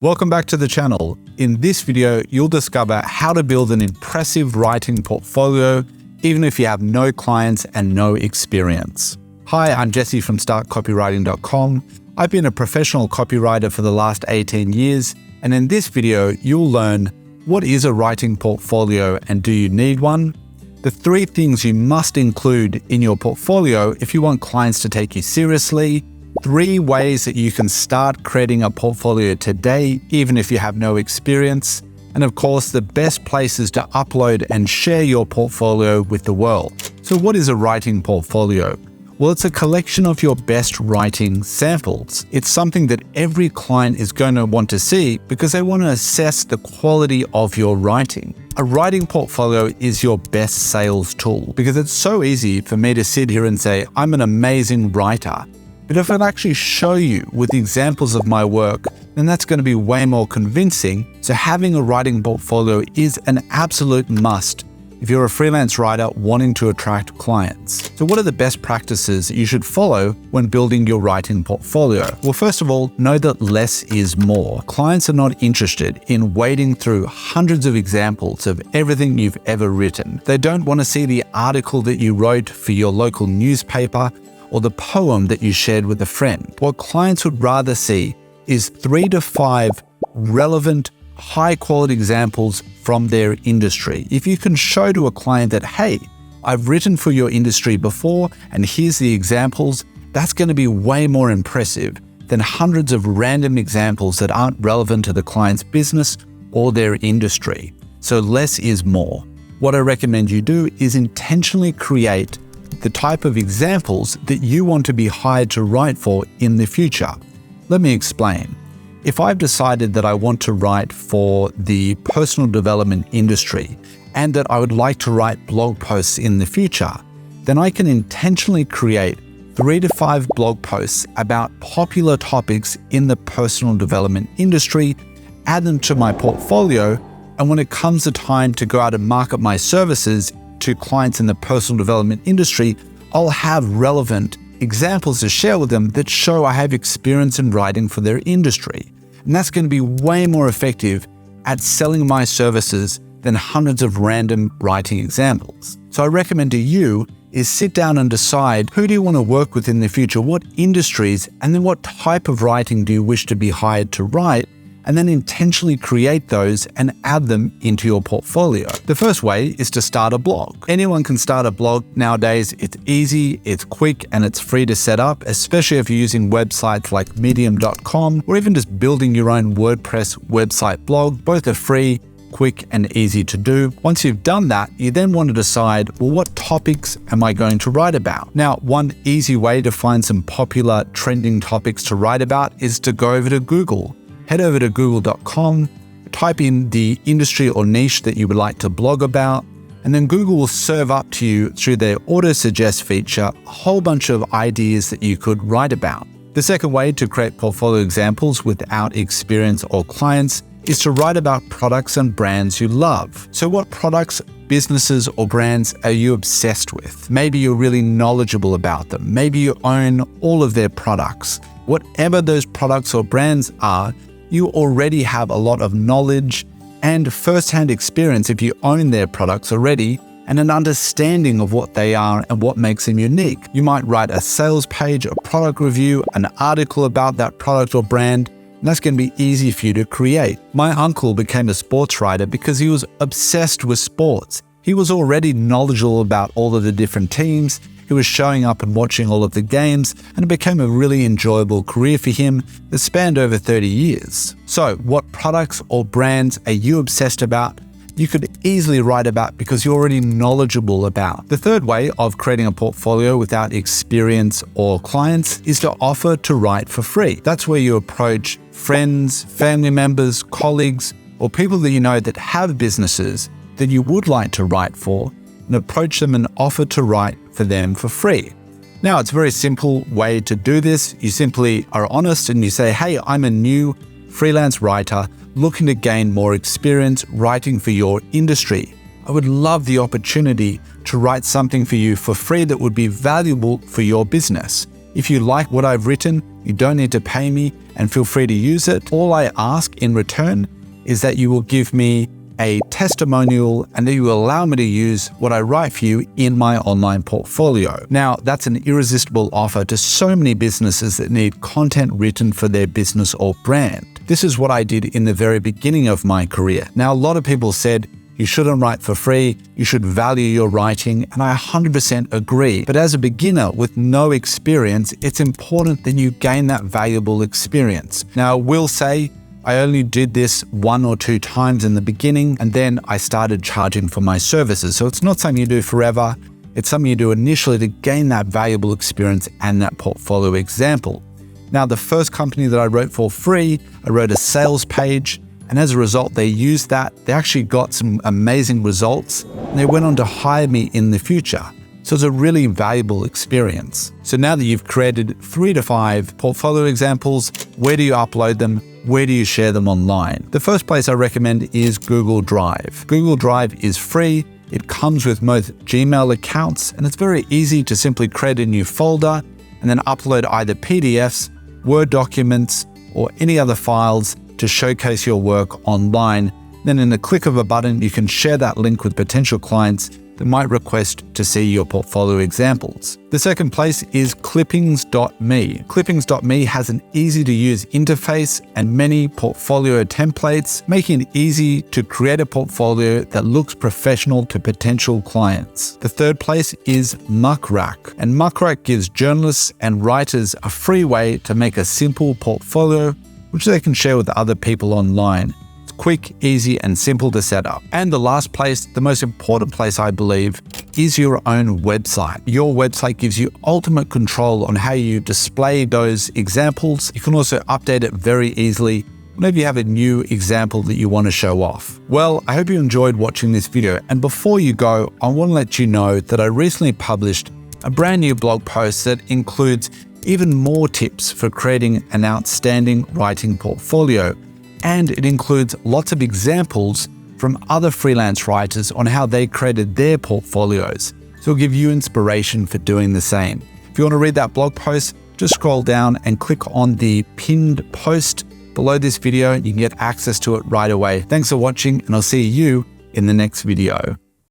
Welcome back to the channel. In this video, you'll discover how to build an impressive writing portfolio, even if you have no clients and no experience. Hi, I'm Jesse from StartCopywriting.com. I've been a professional copywriter for the last 18 years, and in this video, you'll learn what is a writing portfolio and do you need one? The 3 things you must include in your portfolio if you want clients to take you seriously, 3 ways that you can start creating a portfolio today, even if you have no experience, and of course, the best places to upload and share your portfolio with the world. So what is a writing portfolio? Well, it's a collection of your best writing samples. It's something that every client is going to want to see because they want to assess the quality of your writing. A writing portfolio is your best sales tool because it's so easy for me to sit here and say, I'm an amazing writer. But if I actually show you with examples of my work, then that's going to be way more convincing. So having a writing portfolio is an absolute must if you're a freelance writer wanting to attract clients. So what are the best practices that you should follow when building your writing portfolio? Well, first of all, know that less is more. Clients are not interested in wading through hundreds of examples of everything you've ever written. They don't want to see the article that you wrote for your local newspaper or the poem that you shared with a friend. What clients would rather see is 3 to 5 relevant, high-quality examples from their industry. If you can show to a client that, hey, I've written for your industry before, and here's the examples, that's going to be way more impressive than hundreds of random examples that aren't relevant to the client's business or their industry. So less is more. What I recommend you do is intentionally create the type of examples that you want to be hired to write for in the future. Let me explain. If I've decided that I want to write for the personal development industry and that I would like to write blog posts in the future, then I can intentionally create 3 to 5 blog posts about popular topics in the personal development industry, add them to my portfolio, and when it comes the time to go out and market my services to clients in the personal development industry, I'll have relevant examples to share with them that show I have experience in writing for their industry. And that's going to be way more effective at selling my services than hundreds of random writing examples. So I recommend to you is sit down and decide who do you want to work with in the future, what industries, and then what type of writing do you wish to be hired to write, and then intentionally create those and add them into your portfolio. The first way is to start a blog. Anyone can start a blog nowadays. It's easy, it's quick, and it's free to set up, especially if you're using websites like medium.com or even just building your own WordPress website blog. Both are free, quick, and easy to do. Once you've done that, you then want to decide, well, what topics am I going to write about? Now, one easy way to find some popular trending topics to write about is to go over to Google. Head over to google.com, type in the industry or niche that you would like to blog about, and then Google will serve up to you through their auto-suggest feature a whole bunch of ideas that you could write about. The second way to create portfolio examples without experience or clients is to write about products and brands you love. So what products, businesses, or brands are you obsessed with? Maybe you're really knowledgeable about them. Maybe you own all of their products. Whatever those products or brands are, you already have a lot of knowledge and first-hand experience if you own their products already and an understanding of what they are and what makes them unique. You might write a sales page, a product review, an article about that product or brand, and that's going to be easy for you to create. My uncle became a sports writer because he was obsessed with sports. He was already knowledgeable about all of the different teams. He was showing up and watching all of the games, and it became a really enjoyable career for him that spanned over 30 years. So what products or brands are you obsessed about? You could easily write about because you're already knowledgeable about. The third way of creating a portfolio without experience or clients is to offer to write for free. That's where you approach friends, family members, colleagues, or people that you know that have businesses that you would like to write for, and approach them and offer to write for them for free. Now, it's a very simple way to do this. You simply are honest and you say, hey, I'm a new freelance writer looking to gain more experience writing for your industry. I would love the opportunity to write something for you for free that would be valuable for your business. If you like what I've written, you don't need to pay me and feel free to use it. All I ask in return is that you will give me a testimonial and that you will allow me to use what I write for you in my online portfolio. Now, that's an irresistible offer to so many businesses that need content written for their business or brand. This is what I did in the very beginning of my career. Now, a lot of people said, you shouldn't write for free, you should value your writing, and I 100% agree. But as a beginner with no experience, it's important that you gain that valuable experience. Now, I will say, I only did this 1 or 2 times in the beginning, and then I started charging for my services. So it's not something you do forever. It's something you do initially to gain that valuable experience and that portfolio example. Now, the first company that I wrote for free, I wrote a sales page, and as a result, they used that. They actually got some amazing results, and they went on to hire me in the future. So it's a really valuable experience. So now that you've created 3 to 5 portfolio examples, where do you upload them? Where do you share them online? The first place I recommend is Google Drive. Google Drive is free. It comes with most Gmail accounts, and it's very easy to simply create a new folder and then upload either PDFs, Word documents, or any other files to showcase your work online. Then in the click of a button, you can share that link with potential clients that might request to see your portfolio examples. The second place is clippings.me. Clippings.me has an easy to use interface and many portfolio templates, making it easy to create a portfolio that looks professional to potential clients. The third place is Muckrack, and Muckrack gives journalists and writers a free way to make a simple portfolio which they can share with other people online. Quick, easy, and simple to set up. And the last place, the most important place I believe, is your own website. Your website gives you ultimate control on how you display those examples. You can also update it very easily whenever you have a new example that you want to show off. Well, I hope you enjoyed watching this video. And before you go, I want to let you know that I recently published a brand new blog post that includes even more tips for creating an outstanding writing portfolio. And it includes lots of examples from other freelance writers on how they created their portfolios. So it'll give you inspiration for doing the same. If you want to read that blog post, just scroll down and click on the pinned post below this video. You can get access to it right away. Thanks for watching, and I'll see you in the next video.